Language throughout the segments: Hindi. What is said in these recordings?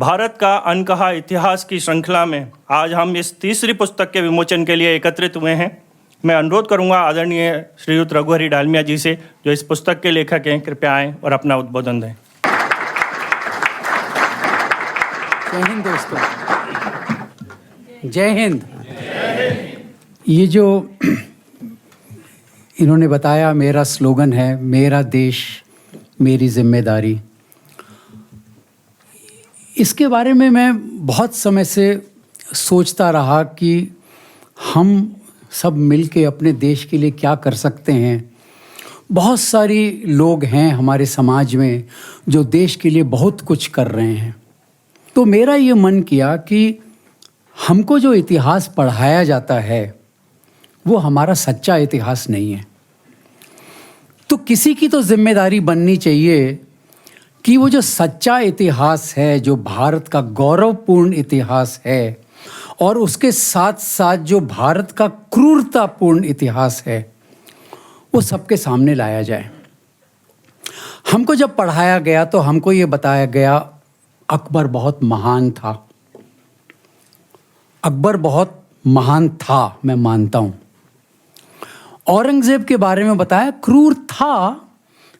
भारत का अनकहा इतिहास की श्रृंखला में आज हम इस तीसरी पुस्तक के विमोचन के लिए एकत्रित हुए हैं। मैं अनुरोध करूंगा आदरणीय श्रीयुत रघुहरी डालमिया जी से, जो इस पुस्तक के लेखक हैं, कृपया आएं और अपना उद्बोधन दें। जय हिंद दोस्तों, जय हिंद। ये जो इन्होंने बताया मेरा स्लोगन है, मेरा देश मेरी जिम्मेदारी। इसके बारे में मैं बहुत समय से सोचता रहा कि हम सब मिलके अपने देश के लिए क्या कर सकते हैं। बहुत सारी लोग हैं हमारे समाज में जो देश के लिए बहुत कुछ कर रहे हैं। तो मेरा ये मन किया कि हमको जो इतिहास पढ़ाया जाता है वो हमारा सच्चा इतिहास नहीं है। तो किसी की तो जिम्मेदारी बननी चाहिए कि वो जो सच्चा इतिहास है, जो भारत का गौरवपूर्ण इतिहास है, और उसके साथ साथ जो भारत का क्रूरतापूर्ण इतिहास है, वो सबके सामने लाया जाए। हमको जब पढ़ाया गया तो हमको ये बताया गया अकबर बहुत महान था। अकबर बहुत महान था, मैं मानता हूँ। औरंगज़ेब के बारे में बताया क्रूर था,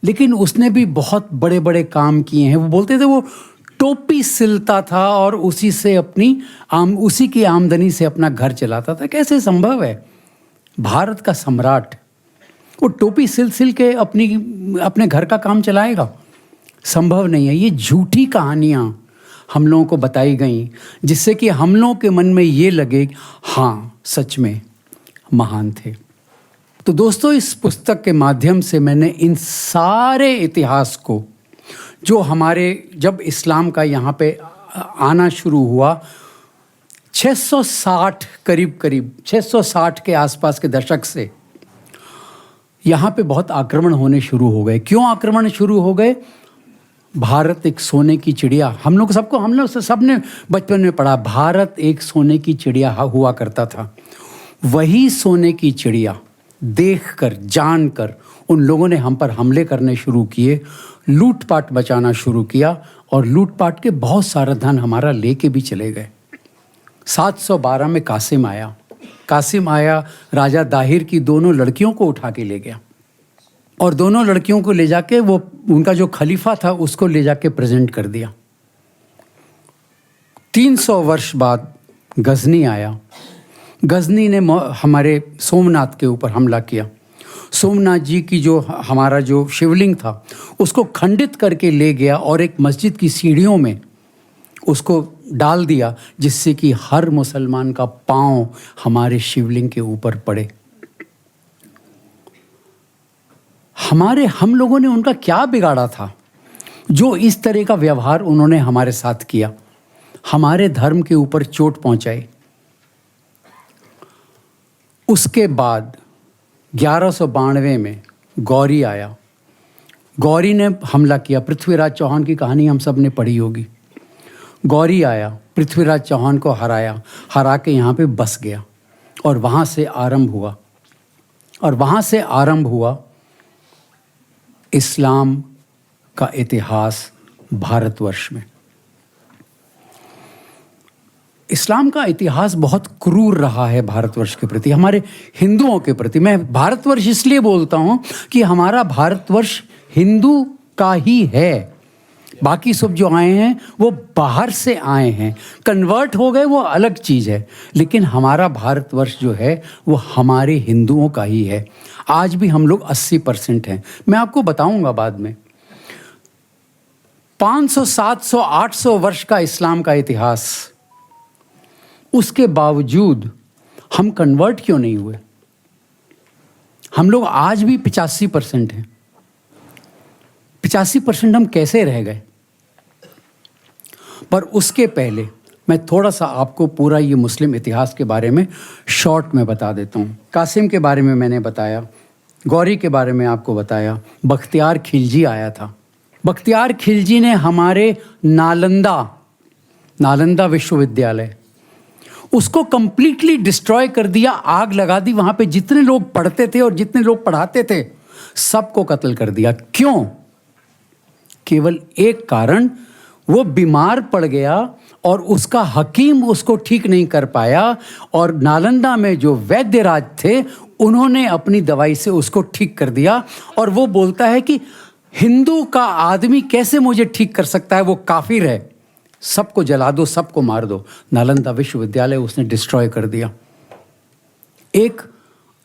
लेकिन उसने भी बहुत बड़े बड़े काम किए हैं। वो बोलते थे वो टोपी सिलता था और उसी से उसी की आमदनी से अपना घर चलाता था। कैसे संभव है? भारत का सम्राट वो टोपी सिल के अपने घर का काम चलाएगा? संभव नहीं है। ये झूठी कहानियाँ हम लोगों को बताई गई, जिससे कि हम लोगों के मन में ये लगे हाँ सच में महान थे। तो दोस्तों, इस पुस्तक के माध्यम से मैंने इन सारे इतिहास को, जो हमारे जब इस्लाम का यहाँ पे आना शुरू हुआ 660 करीब 660 के आसपास के दशक से, यहाँ पे बहुत आक्रमण होने शुरू हो गए। क्यों आक्रमण शुरू हो गए? भारत एक सोने की चिड़िया, हम लोग सबने बचपन में पढ़ा, भारत एक सोने की चिड़िया हुआ करता था। वही सोने की चिड़िया देखकर जानकर उन लोगों ने हम पर हमले करने शुरू किए, लूटपाट बचाना शुरू किया, और लूटपाट के बहुत सारा धन हमारा लेके भी चले गए। 712 में कासिम आया, राजा दाहिर की दोनों लड़कियों को उठा के ले गया, और दोनों लड़कियों को ले जाके वो उनका जो खलीफा था उसको ले जाके प्रेजेंट कर दिया। 300 वर्ष बाद गजनी आया। गजनी ने हमारे सोमनाथ के ऊपर हमला किया। सोमनाथ जी की हमारा जो शिवलिंग था उसको खंडित करके ले गया और एक मस्जिद की सीढ़ियों में उसको डाल दिया, जिससे कि हर मुसलमान का पांव हमारे शिवलिंग के ऊपर पड़े। हम लोगों ने उनका क्या बिगाड़ा था जो इस तरह का व्यवहार उन्होंने हमारे साथ किया, हमारे धर्म के ऊपर चोट पहुंचाई। उसके बाद 1192 में गौरी आया। गौरी ने हमला किया। पृथ्वीराज चौहान की कहानी हम सब ने पढ़ी होगी। गौरी आया, पृथ्वीराज चौहान को हरा के यहाँ पे बस गया, और वहाँ से आरंभ हुआ इस्लाम का इतिहास भारतवर्ष में। इस्लाम का इतिहास बहुत क्रूर रहा है भारतवर्ष के प्रति, हमारे हिंदुओं के प्रति। मैं भारतवर्ष इसलिए बोलता हूँ कि हमारा भारतवर्ष हिंदू का ही है। बाकी सब जो आए हैं वो बाहर से आए हैं, कन्वर्ट हो गए, वो अलग चीज़ है। लेकिन हमारा भारतवर्ष जो है वो हमारे हिंदुओं का ही है। आज भी हम लोग 80% हैं। मैं आपको बताऊंगा बाद में। 500, 700, 800 वर्ष का इस्लाम का इतिहास, उसके बावजूद हम कन्वर्ट क्यों नहीं हुए? हम लोग आज भी 85% हैं। 85% हम कैसे रह गए? पर उसके पहले मैं थोड़ा सा आपको पूरा ये मुस्लिम इतिहास के बारे में शॉर्ट में बता देता हूँ। कासिम के बारे में मैंने बताया, गौरी के बारे में आपको बताया, बख्तियार खिलजी आया था। बख्तियार खिलजी ने हमारे नालंदा विश्वविद्यालय उसको कंप्लीटली डिस्ट्रॉय कर दिया, आग लगा दी। वहाँ पे जितने लोग पढ़ते थे और जितने लोग पढ़ाते थे सबको कत्ल कर दिया। क्यों? केवल एक कारण, वो बीमार पड़ गया और उसका हकीम उसको ठीक नहीं कर पाया, और नालंदा में जो वैद्यराज थे उन्होंने अपनी दवाई से उसको ठीक कर दिया। और वो बोलता है कि हिंदू का आदमी कैसे मुझे ठीक कर सकता है, वो काफिर है, सबको जला दो, सबको मार दो। नालंदा विश्वविद्यालय उसने डिस्ट्रॉय कर दिया। एक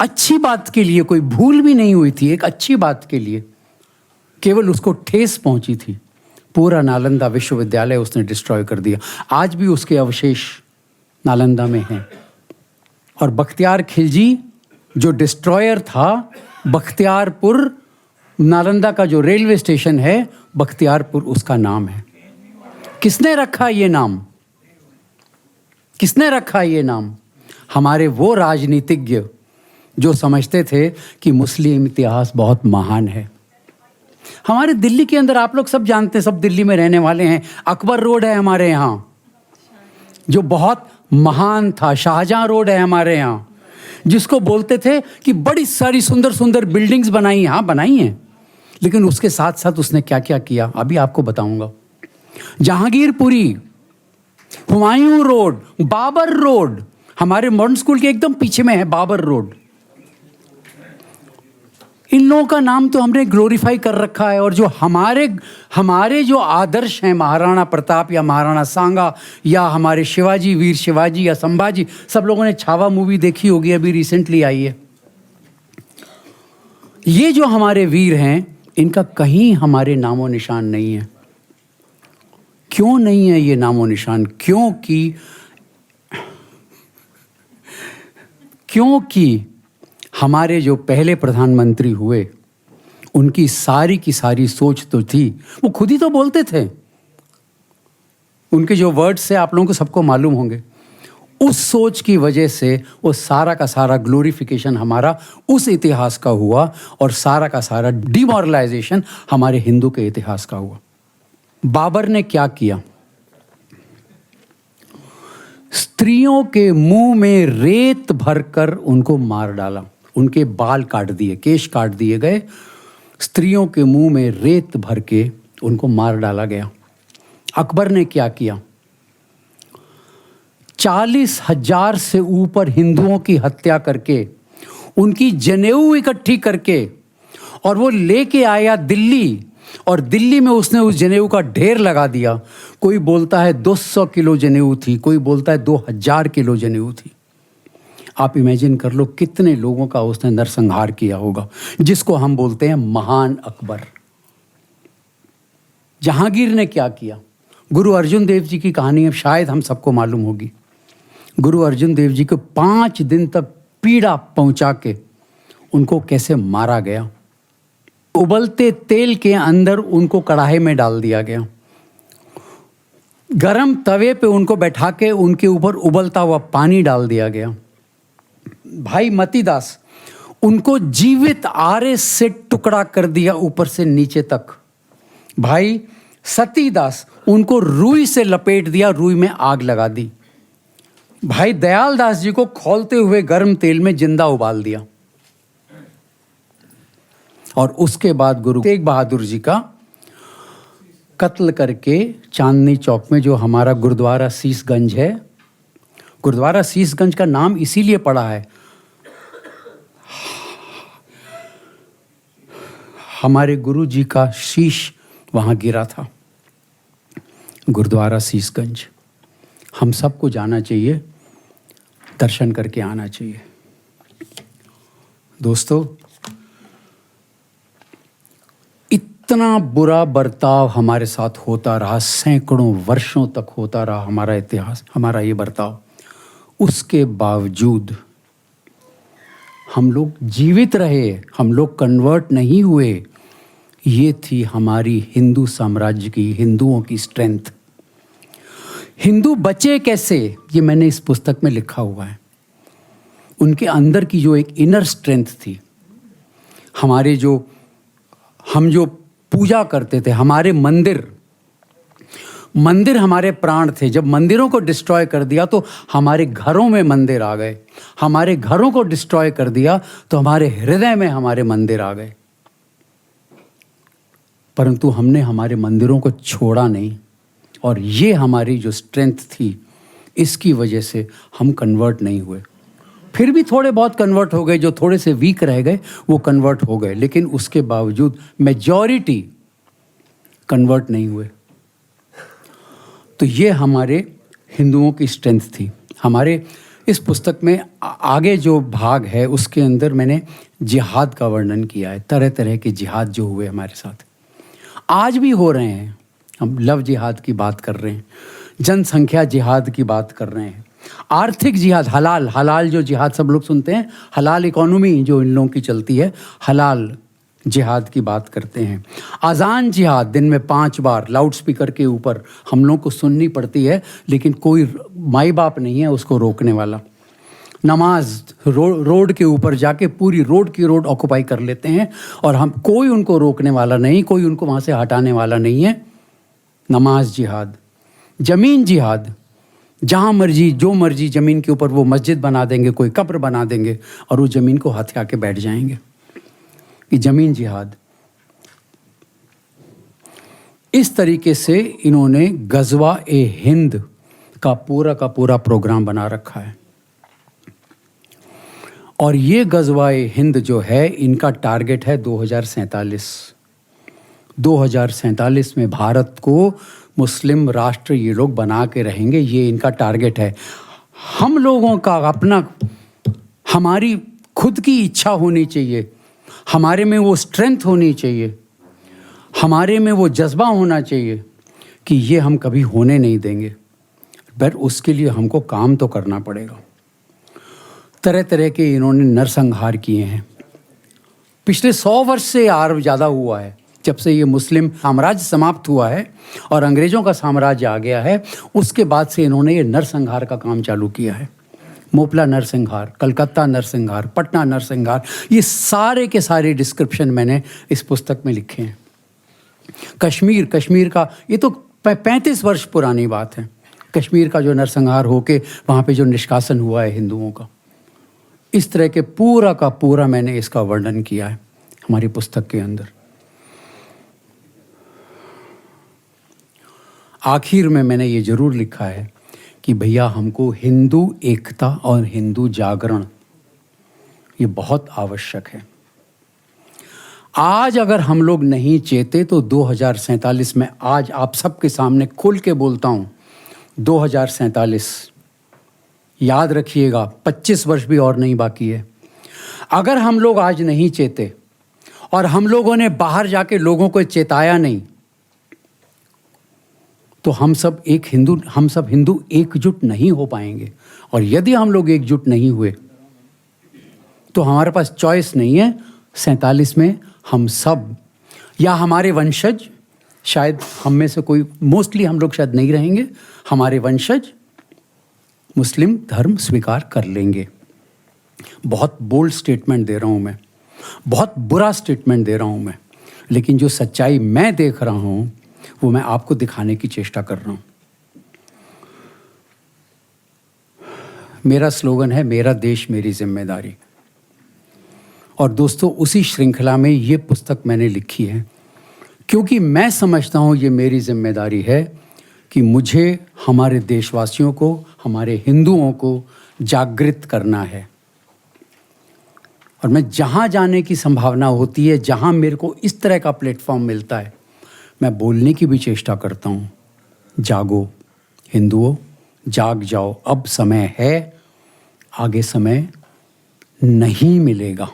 अच्छी बात के लिए, कोई भूल भी नहीं हुई थी, एक अच्छी बात के लिए केवल उसको ठेस पहुंची थी, पूरा नालंदा विश्वविद्यालय उसने डिस्ट्रॉय कर दिया। आज भी उसके अवशेष नालंदा में हैं। और बख्तियार खिलजी जो डिस्ट्रॉयर था, बख्तियारपुर, नालंदा का जो रेलवे स्टेशन है बख्तियारपुर उसका नाम है। किसने रखा ये नाम? किसने रखा ये नाम? हमारे वो राजनीतिज्ञ जो समझते थे कि मुस्लिम इतिहास बहुत महान है। हमारे दिल्ली के अंदर, आप लोग सब जानते हैं, सब दिल्ली में रहने वाले हैं, अकबर रोड है हमारे यहाँ जो बहुत महान था। शाहजहां रोड है हमारे यहाँ जिसको बोलते थे कि बड़ी सारी सुंदर सुंदर बिल्डिंग्स बनाई, हाँ बनाई हैं, लेकिन उसके साथ साथ उसने क्या क्या किया अभी आपको बताऊंगा। जहांगीरपुरी, हुमायूं रोड, बाबर रोड, हमारे मॉडर्न स्कूल के एकदम पीछे में है बाबर रोड। इन लोगों का नाम तो हमने ग्लोरीफाई कर रखा है। और जो हमारे जो आदर्श हैं, महाराणा प्रताप या महाराणा सांगा या हमारे शिवाजी, वीर शिवाजी या संभाजी, सब लोगों ने छावा मूवी देखी होगी, अभी रिसेंटली आई है। ये जो हमारे वीर हैं इनका कहीं हमारे नामो निशान नहीं है। क्यों नहीं है ये नामो निशान? क्योंकि हमारे जो पहले प्रधानमंत्री हुए उनकी सारी की सारी सोच तो थी, वो खुद ही तो बोलते थे, उनके जो वर्ड्स से आप लोगों को सबको मालूम होंगे, उस सोच की वजह से वो सारा का सारा ग्लोरिफिकेशन हमारा उस इतिहास का हुआ और सारा का सारा डिमोरलाइजेशन हमारे हिंदू के इतिहास का हुआ। बाबर ने क्या किया? स्त्रियों के मुंह में रेत भरकर उनको मार डाला, उनके बाल काट दिए, केश काट दिए गए, स्त्रियों के मुंह में रेत भर के उनको मार डाला गया। अकबर ने क्या किया? 40,000 से ऊपर हिंदुओं की हत्या करके, उनकी जनेऊ इकट्ठी करके, और वो लेके आया दिल्ली, और दिल्ली में उसने उस जनेऊ का ढेर लगा दिया। कोई बोलता है 200 किलो जनेऊ थी, कोई बोलता है 2000 किलो जनेऊ थी। आप इमेजिन कर लो कितने लोगों का उसने नरसंहार किया होगा, जिसको हम बोलते हैं महान अकबर। जहांगीर ने क्या किया? गुरु अर्जुन देव जी की कहानी अब शायद हम सबको मालूम होगी। गुरु अर्जुन देव जी को 5 दिन तक पीड़ा पहुंचा के उनको कैसे मारा गया। उबलते तेल के अंदर उनको कढ़ाई में डाल दिया गया, गरम तवे पे उनको बैठा के उनके ऊपर उबलता हुआ पानी डाल दिया गया। भाई मतीदास, उनको जीवित आरे से टुकड़ा कर दिया ऊपर से नीचे तक। भाई सतीदास, उनको रुई से लपेट दिया, रुई में आग लगा दी। भाई दयाल दास जी को खौलते हुए गर्म तेल में जिंदा उबाल दिया। और उसके बाद गुरु तेग बहादुर जी का कत्ल करके चांदनी चौक में, जो हमारा गुरुद्वारा शीशगंज है, गुरुद्वारा शीशगंज का नाम इसीलिए पड़ा है, हमारे गुरु जी का शीश वहाँ गिरा था। गुरुद्वारा शीशगंज हम सबको जाना चाहिए, दर्शन करके आना चाहिए। दोस्तों, इतना बुरा बर्ताव हमारे साथ होता रहा, सैकड़ों वर्षों तक होता रहा हमारा इतिहास, हमारा ये बर्ताव, उसके बावजूद हम लोग जीवित रहे, हम लोग कन्वर्ट नहीं हुए। ये थी हमारी हिंदू साम्राज्य की, हिंदुओं की स्ट्रेंथ। हिंदू बचे कैसे, ये मैंने इस पुस्तक में लिखा हुआ है। उनके अंदर की जो एक इनर स्ट्रेंथ थी, हमारे हम जो पूजा करते थे, हमारे मंदिर हमारे प्राण थे। जब मंदिरों को डिस्ट्रॉय कर दिया तो हमारे घरों में मंदिर आ गए, हमारे घरों को डिस्ट्रॉय कर दिया तो हमारे हृदय में हमारे मंदिर आ गए। परंतु हमने हमारे मंदिरों को छोड़ा नहीं, और ये हमारी जो स्ट्रेंथ थी, इसकी वजह से हम कन्वर्ट नहीं हुए। फिर भी थोड़े बहुत कन्वर्ट हो गए, जो थोड़े से वीक रह गए वो कन्वर्ट हो गए, लेकिन उसके बावजूद मेजॉरिटी कन्वर्ट नहीं हुए। तो ये हमारे हिंदुओं की स्ट्रेंथ थी। हमारे इस पुस्तक में आगे जो भाग है उसके अंदर मैंने जिहाद का वर्णन किया है, तरह तरह के जिहाद जो हुए हमारे साथ, आज भी हो रहे हैं। हम लव जिहाद की बात कर रहे हैं, जनसंख्या जिहाद की बात कर रहे हैं, आर्थिक जिहाद, हलाल जो जिहाद सब लोग सुनते हैं, हलाल इकोनॉमी जो इन लोगों की चलती है, हलाल जिहाद की बात करते हैं। अजान जिहाद, दिन में 5 बार लाउड स्पीकर के ऊपर हम लोग को सुननी पड़ती है, लेकिन कोई माई बाप नहीं है उसको रोकने वाला। नमाज रोड के ऊपर जाके पूरी रोड की रोड ऑक्युपाई कर लेते हैं और हम कोई उनको रोकने वाला नहीं, कोई उनको वहाँ से हटाने वाला नहीं है। नमाज जिहाद। ज़मीन जिहाद, जहाँ मर्जी जो मर्जी ज़मीन के ऊपर वो मस्जिद बना देंगे, कोई कब्र बना देंगे और वो ज़मीन को हथिया के बैठ जाएंगे। कि ज़मीन जिहाद। इस तरीके से इन्होंने गज़वा ए हिंद का पूरा प्रोग्राम बना रखा है। और ये गज़वा ए हिंद जो है, इनका टारगेट है 2047। 2047 में भारत को मुस्लिम राष्ट्र ये लोग बना के रहेंगे, ये इनका टारगेट है। हम लोगों का अपना, हमारी खुद की इच्छा होनी चाहिए, हमारे में वो स्ट्रेंथ होनी चाहिए, हमारे में वो जज्बा होना चाहिए कि ये हम कभी होने नहीं देंगे। पर उसके लिए हमको काम तो करना पड़ेगा। तरह तरह के इन्होंने नरसंहार किए हैं। पिछले 100 वर्ष से और ज़्यादा हुआ है, जब से ये मुस्लिम साम्राज्य समाप्त हुआ है और अंग्रेज़ों का साम्राज्य आ गया है, उसके बाद से इन्होंने ये नरसंहार का काम चालू किया है। मोपला नरसंहार, कलकत्ता नरसंहार, पटना नरसंहार, ये सारे के सारे डिस्क्रिप्शन मैंने इस पुस्तक में लिखे हैं। कश्मीर का, ये तो 35 वर्ष पुरानी बात है। कश्मीर का जो नरसंहार होके वहाँ पे जो निष्कासन हुआ है हिंदुओं का, इस तरह के पूरा का पूरा मैंने इसका वर्णन किया है हमारी पुस्तक के अंदर। आखिर में मैंने ये ज़रूर लिखा है कि भैया हमको हिंदू एकता और हिंदू जागरण ये बहुत आवश्यक है। आज अगर हम लोग नहीं चेते तो 2047 में, आज आप सबके सामने खुल के बोलता हूँ, 2047 याद रखिएगा, 25 वर्ष भी और नहीं बाकी है। अगर हम लोग आज नहीं चेते और हम लोगों ने बाहर जाके लोगों को चेताया नहीं, तो हम सब हिंदू एकजुट नहीं हो पाएंगे। और यदि हम लोग एकजुट नहीं हुए तो हमारे पास चॉइस नहीं है। 47 में हम सब या हमारे वंशज, शायद हम में से कोई, मोस्टली हम लोग शायद नहीं रहेंगे, हमारे वंशज मुस्लिम धर्म स्वीकार कर लेंगे। बहुत बोल्ड स्टेटमेंट दे रहा हूँ मैं, बहुत बुरा स्टेटमेंट दे रहा हूँ मैं, लेकिन जो सच्चाई मैं देख रहा हूँ वो मैं आपको दिखाने की चेष्टा कर रहा हूँ। मेरा स्लोगन है, मेरा देश मेरी जिम्मेदारी। और दोस्तों, उसी श्रृंखला में ये पुस्तक मैंने लिखी है क्योंकि मैं समझता हूँ ये मेरी जिम्मेदारी है कि मुझे हमारे देशवासियों को, हमारे हिंदुओं को जागृत करना है। और मैं जहाँ जाने की संभावना होती है, जहाँ मेरे को इस तरह का प्लेटफॉर्म मिलता है, मैं बोलने की भी चेष्टा करता हूँ, जागो हिंदुओं, जाग जाओ, अब समय है, आगे समय नहीं मिलेगा।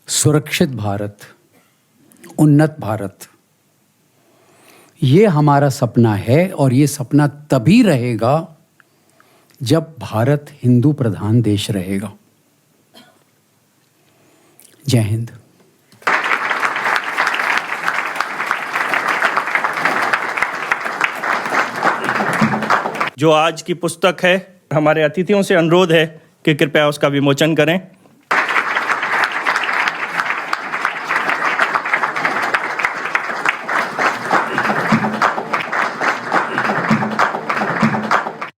सुरक्षित भारत, उन्नत भारत, ये हमारा सपना है और ये सपना तभी रहेगा जब भारत हिंदू प्रधान देश रहेगा। जय हिंद। जो आज की पुस्तक है, हमारे अतिथियों से अनुरोध है कि कृपया उसका विमोचन करें।